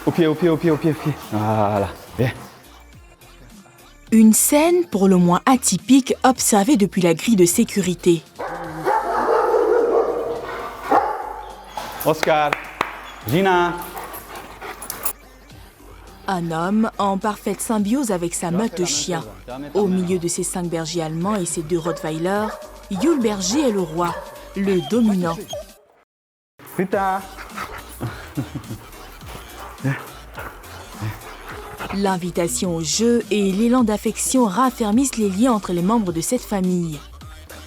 Au pied. Voilà, bien. Une scène pour le moins atypique observée depuis la grille de sécurité. Oscar, Gina. Un homme en parfaite symbiose avec sa meute de chiens. Au milieu de ses 5 bergers allemands et ses 2 rottweilers, Yul Berger est le roi, le dominant. Rita. L'invitation au jeu et l'élan d'affection raffermissent les liens entre les membres de cette famille.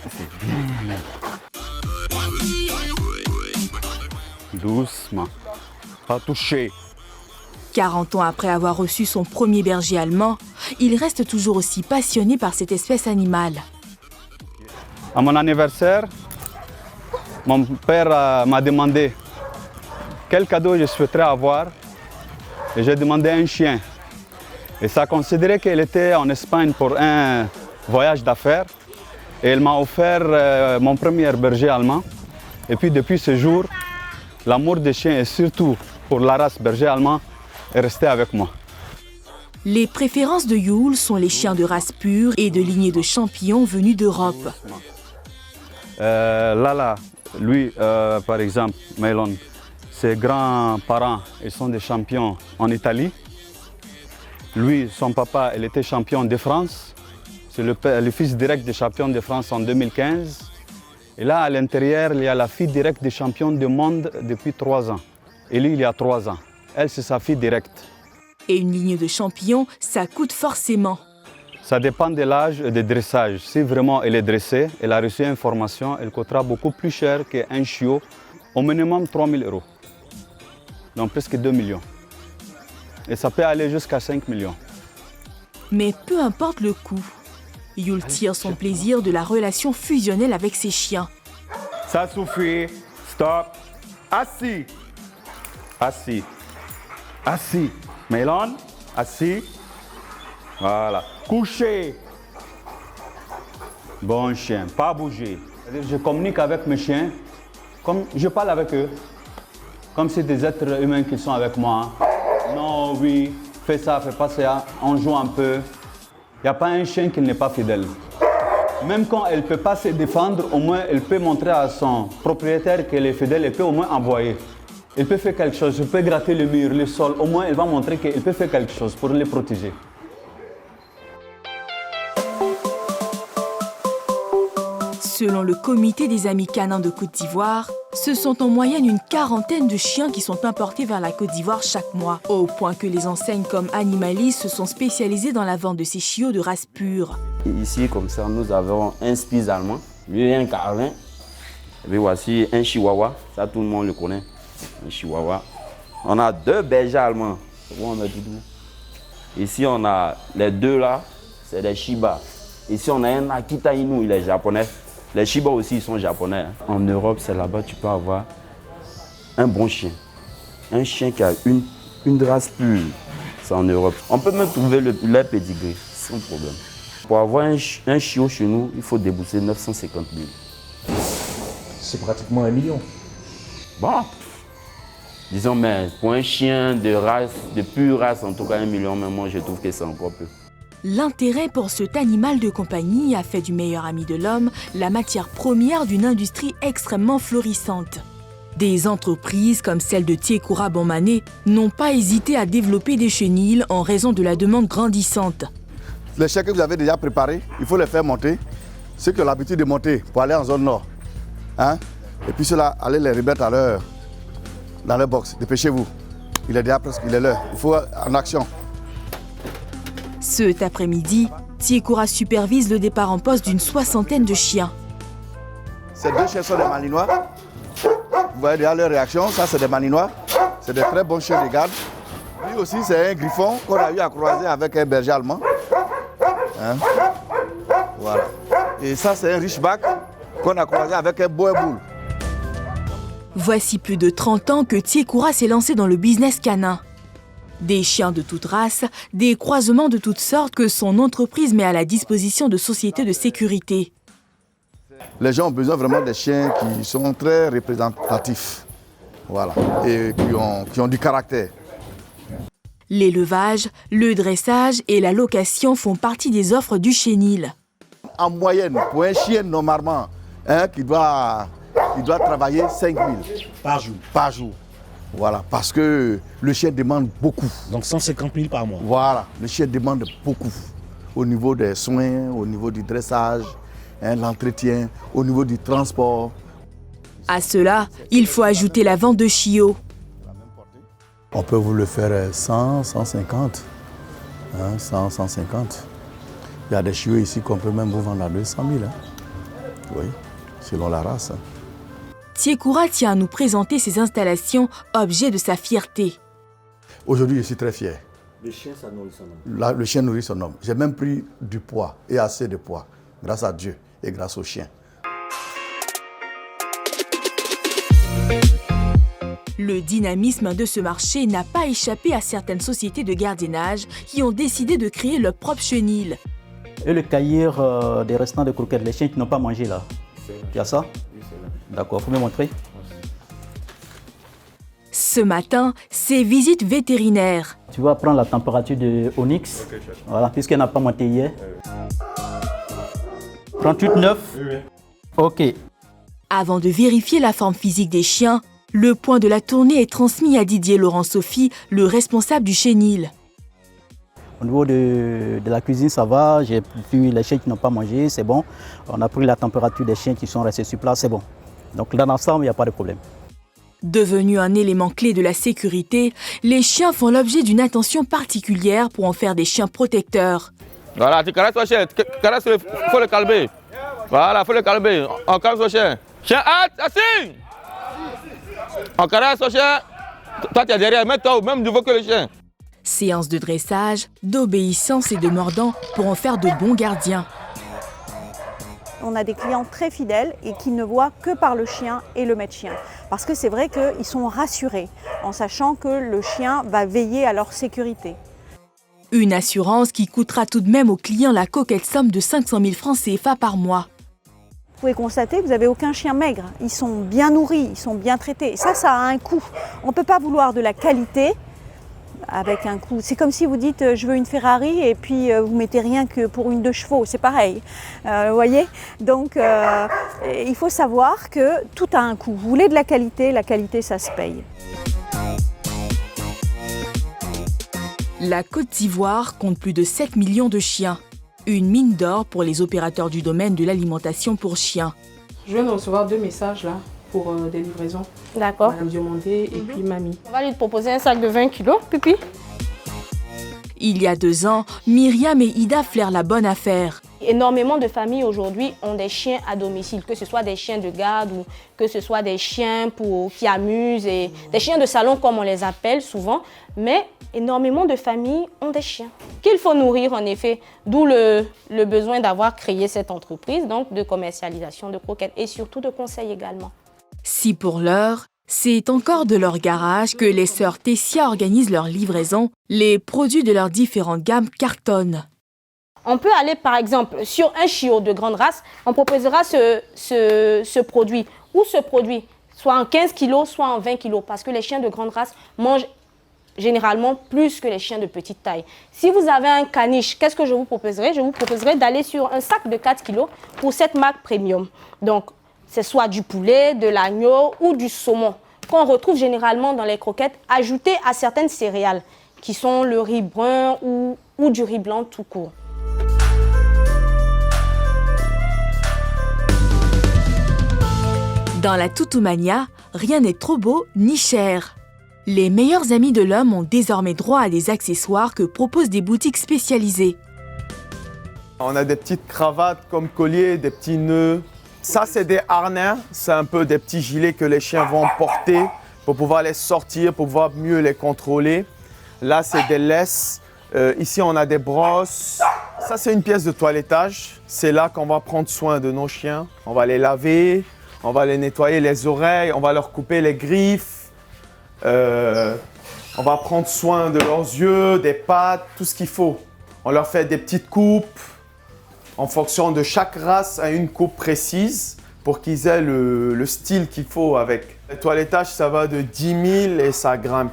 C'est bien. Doucement. Pas toucher. 40 ans après avoir reçu son premier berger allemand, il reste toujours aussi passionné par cette espèce animale. À mon anniversaire, mon père m'a demandé quel cadeau je souhaiterais avoir et j'ai demandé un chien. Et ça considérait qu'elle était en Espagne pour un voyage d'affaires et elle m'a offert mon premier berger allemand. Et puis depuis ce jour, l'amour des chiens et surtout pour la race berger allemand est resté avec moi. Les préférences de Yul sont les chiens de race pure et de lignée de champions venus d'Europe. Lala, lui par exemple, Melon, ses grands-parents, ils sont des champions en Italie. Lui, son papa, il était champion de France. C'est le fils direct des champions de France en 2015. Et là, à l'intérieur, il y a la fille directe des champions du monde depuis 3 ans. Et lui, il y a 3 ans. Elle, c'est sa fille directe. Et une ligne de champions, ça coûte forcément. Ça dépend de l'âge et du dressage. Si vraiment elle est dressée, elle a reçu une formation, elle coûtera beaucoup plus cher qu'un chiot, au minimum 3 000 €. Donc presque 2 millions. Et ça peut aller jusqu'à 5 millions. Mais peu importe le coût, Yul tire son plaisir de la relation fusionnelle avec ses chiens. Ça suffit. Stop. Assis. Assis. Assis. Melon. Assis. Voilà. Couché. Bon chien. Pas bouger. Je communique avec mes chiens comme je parle avec eux. Comme c'est des êtres humains qui sont avec moi. Non, oui, fais ça, fais pas ça, on joue un peu. Il n'y a pas un chien qui n'est pas fidèle. Même quand elle ne peut pas se défendre, au moins elle peut montrer à son propriétaire qu'elle est fidèle, elle peut au moins envoyer. Elle peut faire quelque chose, elle peut gratter le mur, le sol, au moins elle va montrer qu'elle peut faire quelque chose pour les protéger. Selon le comité des amis canins de Côte d'Ivoire, ce sont en moyenne une 40aine de chiens qui sont importés vers la Côte d'Ivoire chaque mois, au point que les enseignes comme Animalis se sont spécialisées dans la vente de ces chiots de race pure. Ici, comme ça, nous avons un Spitz allemand, lui un Carlin, et puis voici un Chihuahua, ça tout le monde le connaît, un Chihuahua. On a 2 bergers allemands, on met tout. Ici, on a les 2 là, c'est des Shiba. Ici, on a un Akita Inu, il est japonais. Les Shiba aussi, ils sont japonais. En Europe, c'est là-bas tu peux avoir un bon chien. Un chien qui a une race pure, c'est en Europe. On peut même trouver leur pédigré, sans problème. Pour avoir un chiot chez nous, il faut débourser 950 000. C'est pratiquement 1 million. Bon, disons, mais pour un chien de race, de pure race, en tout cas 1 million, mais moi je trouve que c'est encore peu. L'intérêt pour cet animal de compagnie a fait du meilleur ami de l'homme la matière première d'une industrie extrêmement florissante. Des entreprises comme celle de Tiekura Bonmané n'ont pas hésité à développer des chenils en raison de la demande grandissante. Les chiens que vous avez déjà préparés, il faut les faire monter. Ceux qui ont l'habitude de monter pour aller en zone nord. Hein? Et puis ceux-là, allez les remettre dans leur box. Dépêchez-vous. Il est déjà presque, il est l'heure. Il faut en action. Cet après-midi, Tiekura supervise le départ en poste d'une 60aine de chiens. Ces 2 chiens sont des malinois. Vous voyez déjà leur réaction. Ça, c'est des malinois. C'est des très bons chiens de garde. Lui aussi, c'est un griffon qu'on a eu à croiser avec un berger allemand. Hein? Voilà. Et ça, c'est un Richback qu'on a croisé avec un Boerboul. Voici plus de 30 ans que Tiekura s'est lancé dans le business canin. Des chiens de toute race, des croisements de toutes sortes que son entreprise met à la disposition de sociétés de sécurité. Les gens ont besoin vraiment des chiens qui sont très représentatifs. Voilà. Et qui ont du caractère. L'élevage, le dressage et la location font partie des offres du chenil. En moyenne, pour un chien, normalement, qui doit travailler 5 000 par jour. Voilà, parce que le chien demande beaucoup. Donc 150 000 par mois. Voilà, le chien demande beaucoup. Au niveau des soins, au niveau du dressage, l'entretien, au niveau du transport. À cela, il faut ajouter la vente de chiots. On peut vous le faire 100, 150. 100, 150. Il y a des chiots ici qu'on peut même vous vendre à 200 000. Oui, selon la race. Tiekoura tient à nous présenter ses installations, objet de sa fierté. Aujourd'hui, je suis très fier. Le chien, ça nourrit son homme. Là, le chien nourrit son homme. J'ai même pris du poids et assez de poids, grâce à Dieu et grâce au chien. Le dynamisme de ce marché n'a pas échappé à certaines sociétés de gardiennage qui ont décidé de créer leur propre chenil. Et le cahier des restants de croquettes, les chiens qui n'ont pas mangé là. Il y a ça? Oui, c'est là. D'accord, vous me montrer? Ce matin, c'est visite vétérinaire. Tu vas prendre la température de Onyx. Ok, chef. Voilà, puisqu'elle n'a pas monté hier. 38,9. Oui. Ok. Avant de vérifier la forme physique des chiens, le point de la tournée est transmis à Didier Laurent Sophie, le responsable du chenil. Au niveau de la cuisine, ça va. J'ai vu les chiens qui n'ont pas mangé, c'est bon. On a pris la température des chiens qui sont restés sur place, c'est bon. Donc dans l'ensemble, il n'y a pas de problème. Devenus un élément clé de la sécurité, les chiens font l'objet d'une attention particulière pour en faire des chiens protecteurs. Voilà, tu caresses ton chien, il faut le calmer. Voilà, il faut le calmer. On calme son chien. Chien, hâte, assis. On caresse son chien. Toi, tu es derrière, mets-toi au même niveau que le chien. Séance de dressage, d'obéissance et de mordant pour en faire de bons gardiens. On a des clients très fidèles et qui ne voient que par le chien et le maître-chien. Parce que c'est vrai qu'ils sont rassurés en sachant que le chien va veiller à leur sécurité. Une assurance qui coûtera tout de même aux clients la coquette somme de 500 000 francs CFA par mois. Vous pouvez constater que vous n'avez aucun chien maigre. Ils sont bien nourris, ils sont bien traités. Ça a un coût. On ne peut pas vouloir de la qualité avec un coût. C'est comme si vous dites je veux une Ferrari et puis vous mettez rien que pour une 2 chevaux. C'est pareil. Vous voyez? Donc il faut savoir que tout a un coût. Vous voulez de la qualité ça se paye. La Côte d'Ivoire compte plus de 7 millions de chiens. Une mine d'or pour les opérateurs du domaine de l'alimentation pour chiens. Je viens de recevoir 2 messages là pour des livraisons. D'accord. Madame Diomandé et puis Mamie. On va lui proposer un sac de 20 kilos, Pipi. Il y a 2 ans, Myriam et Ida flairent la bonne affaire. Énormément de familles aujourd'hui ont des chiens à domicile, que ce soit des chiens de garde ou que ce soit des chiens qui amusent, et des chiens de salon comme on les appelle souvent. Mais énormément de familles ont des chiens qu'il faut nourrir en effet, d'où le besoin d'avoir créé cette entreprise donc de commercialisation de croquettes et surtout de conseil également. Si pour l'heure, c'est encore de leur garage que les sœurs Tessia organisent leur livraison, les produits de leurs différentes gammes cartonnent. On peut aller par exemple sur un chiot de grande race, on proposera ce produit ou ce produit, soit en 15 kg, soit en 20 kg, parce que les chiens de grande race mangent généralement plus que les chiens de petite taille. Si vous avez un caniche, qu'est-ce que je vous proposerai? Je vous proposerai d'aller sur un sac de 4 kg pour cette marque premium. Donc, c'est soit du poulet, de l'agneau ou du saumon qu'on retrouve généralement dans les croquettes ajoutées à certaines céréales qui sont le riz brun ou du riz blanc tout court. Dans la Toutoumania, rien n'est trop beau ni cher. Les meilleurs amis de l'homme ont désormais droit à des accessoires que proposent des boutiques spécialisées. On a des petites cravates comme colliers, des petits nœuds. Ça, c'est des harnais. C'est un peu des petits gilets que les chiens vont porter pour pouvoir les sortir, pour pouvoir mieux les contrôler. Là, c'est des laisses. Ici, on a des brosses. Ça, c'est une pièce de toilettage. C'est là qu'on va prendre soin de nos chiens. On va les laver, on va les nettoyer les oreilles, on va leur couper les griffes. On va prendre soin de leurs yeux, des pattes, tout ce qu'il faut. On leur fait des petites coupes. En fonction de chaque race, à une coupe précise pour qu'ils aient le style qu'il faut avec. Le toilettage, ça va de 10 000 et ça grimpe.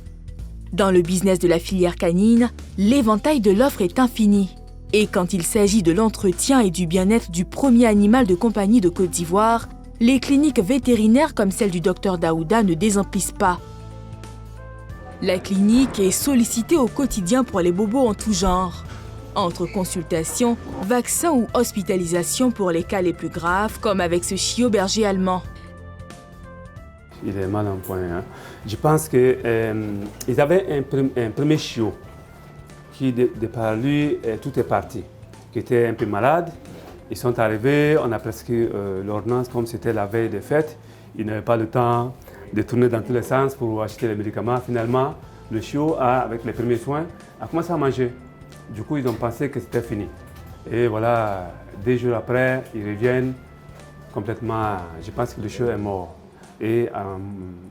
Dans le business de la filière canine, l'éventail de l'offre est infini. Et quand il s'agit de l'entretien et du bien-être du premier animal de compagnie de Côte d'Ivoire, les cliniques vétérinaires comme celle du Dr Daouda ne désemplissent pas. La clinique est sollicitée au quotidien pour les bobos en tout genre. Entre consultations, vaccins ou hospitalisation pour les cas les plus graves, comme avec ce chiot berger allemand. Il est mal en point. Hein. Je pense qu'ils avaient un premier chiot qui, de par lui, tout est parti, qui était un peu malade. Ils sont arrivés, on a prescrit l'ordonnance comme c'était la veille des fêtes. Ils n'avaient pas le temps de tourner dans tous les sens pour acheter les médicaments. Finalement, le chiot, avec les premiers soins, a commencé à manger. Du coup, ils ont pensé que c'était fini. Et voilà, 2 jours après, ils reviennent complètement. Je pense que le chiot est mort. Et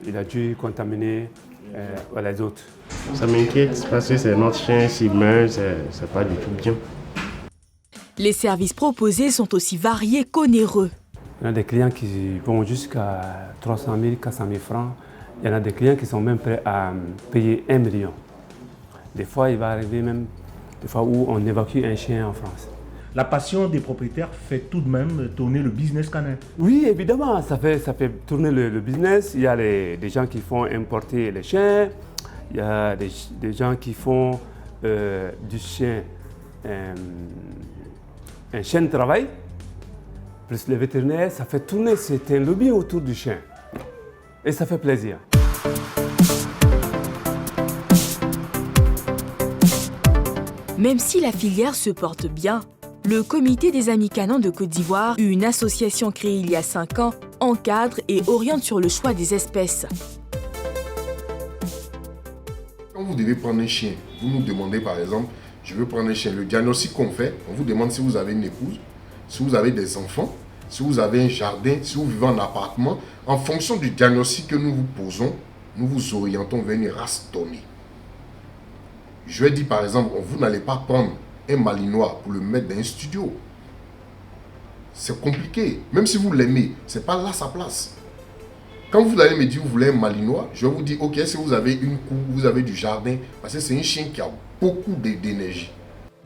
il a dû contaminer les autres. Ça m'inquiète parce que c'est notre chien, s'il meurt, c'est pas du tout bien. Les services proposés sont aussi variés qu'onéreux. Il y en a des clients qui vont jusqu'à 300 000, 400 000 francs. Il y en a des clients qui sont même prêts à payer 1 million. Des fois, il va arriver même des fois où on évacue un chien en France. La passion des propriétaires fait tout de même tourner le business canin. Oui, évidemment, ça fait tourner le business. Il y a des gens qui font importer les chiens. Il y a des gens qui font du chien un chien de travail. Plus les vétérinaires, ça fait tourner, c'est un lobby autour du chien. Et ça fait plaisir. Même si la filière se porte bien, le Comité des Amis Canins de Côte d'Ivoire, une association créée il y a 5 ans, encadre et oriente sur le choix des espèces. Quand vous devez prendre un chien, vous nous demandez par exemple, je veux prendre un chien. Le diagnostic qu'on fait, on vous demande si vous avez une épouse, si vous avez des enfants, si vous avez un jardin, si vous vivez en appartement. En fonction du diagnostic que nous vous posons, nous vous orientons vers une race donnée. Je vais dire par exemple, vous n'allez pas prendre un malinois pour le mettre dans un studio. C'est compliqué. Même si vous l'aimez, ce n'est pas là sa place. Quand vous allez me dire que vous voulez un malinois, je vais vous dire, ok, si vous avez une cour, vous avez du jardin, parce que c'est un chien qui a beaucoup d'énergie.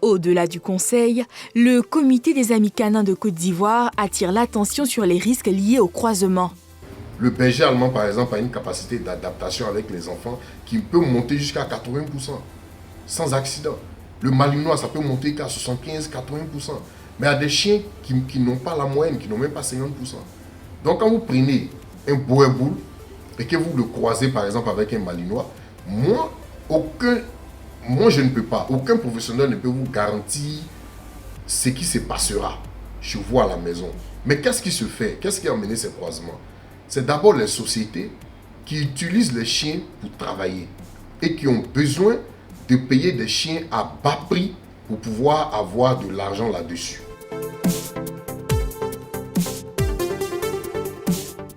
Au-delà du conseil, le Comité des Amis Canins de Côte d'Ivoire attire l'attention sur les risques liés au croisement. Le berger allemand, par exemple, a une capacité d'adaptation avec les enfants qui peut monter jusqu'à 80%, sans accident. Le malinois, ça peut monter qu'à 75-80%. Mais il y a des chiens qui n'ont pas la moyenne, qui n'ont même pas 50%. Donc quand vous prenez un boerboul et que vous le croisez par exemple avec un malinois, moi je ne peux pas, aucun professionnel ne peut vous garantir ce qui se passera chez vous à la maison. Mais qu'est-ce qui se fait? Qu'est-ce qui a amené ces croisements? C'est d'abord les sociétés qui utilisent les chiens pour travailler et qui ont besoin de payer des chiens à bas prix pour pouvoir avoir de l'argent là-dessus.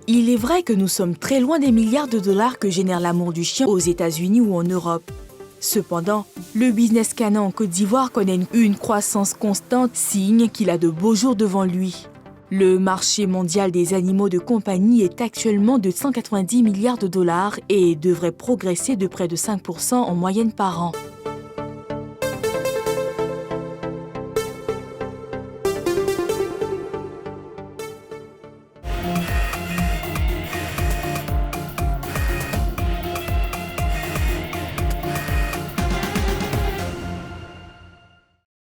Il est vrai que nous sommes très loin des milliards de dollars que génère l'amour du chien aux États-Unis ou en Europe. Cependant, le business canin en Côte d'Ivoire connaît une croissance constante, signe qu'il a de beaux jours devant lui. Le marché mondial des animaux de compagnie est actuellement de 190 milliards de dollars et devrait progresser de près de 5% en moyenne par an.